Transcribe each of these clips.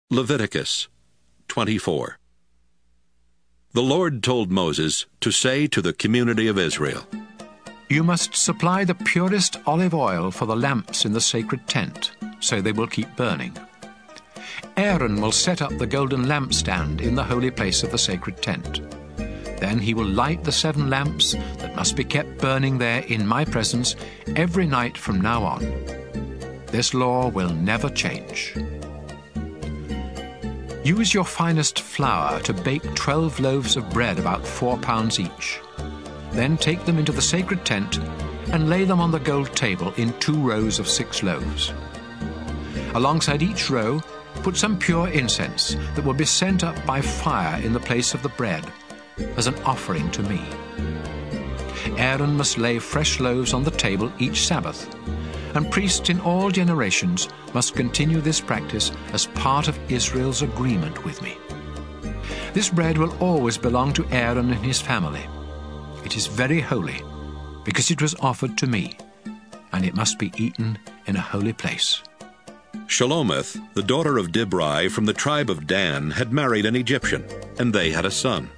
Leviticus 24. The Lord told Moses to say to the community of Israel, "You must supply the purest olive oil for the lamps in the sacred tent, so they will keep burning. Aaron will set up the golden lampstand in the holy place of the sacred tent. Then he will light the 7 lamps that must be kept burning there in my presence every night from now on. This law will never change. Use your finest flour to bake 12 loaves of bread about 4 pounds each. Then take them into the sacred tent and lay them on the gold table in 2 rows of 6 loaves. Alongside each row, put some pure incense that will be sent up by fire in the place of the bread as an offering to me. Aaron must lay fresh loaves on the table each Sabbath, and priests in all generations must continue this practice as part of Israel's agreement with me. This bread will always belong to Aaron and his family. It is very holy, because it was offered to me, and it must be eaten in a holy place." Shelomith, the daughter of Dibri from the tribe of Dan, had married an Egyptian, and they had a son.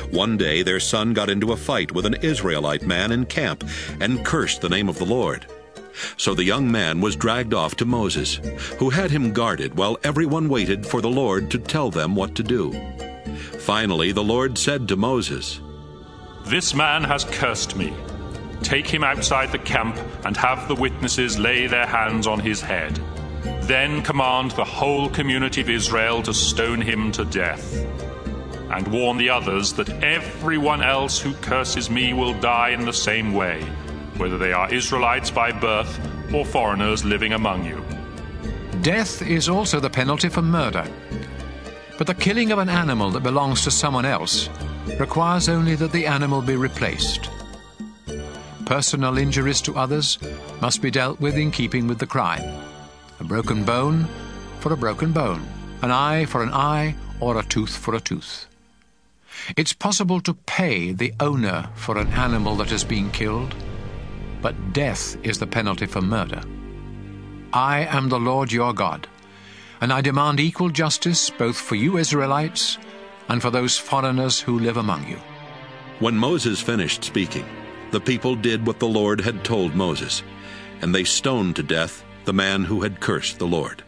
One day their son got into a fight with an Israelite man in camp and cursed the name of the Lord. So the young man was dragged off to Moses, who had him guarded while everyone waited for the Lord to tell them what to do. Finally the Lord said to Moses, "This man has cursed me. Take him outside the camp and have the witnesses lay their hands on his head. Then command the whole community of Israel to stone him to death. And warn the others that everyone else who curses me will die in the same way, whether they are Israelites by birth or foreigners living among you." Death is also the penalty for murder. But the killing of an animal that belongs to someone else requires only that the animal be replaced. Personal injuries to others must be dealt with in keeping with the crime. A broken bone for a broken bone, an eye for an eye, or a tooth for a tooth. It's possible to pay the owner for an animal that has been killed, but death is the penalty for murder. I am the Lord your God, and I demand equal justice both for you Israelites and for those foreigners who live among you. When Moses finished speaking, the people did what the Lord had told Moses, and they stoned to death the man who had cursed the Lord.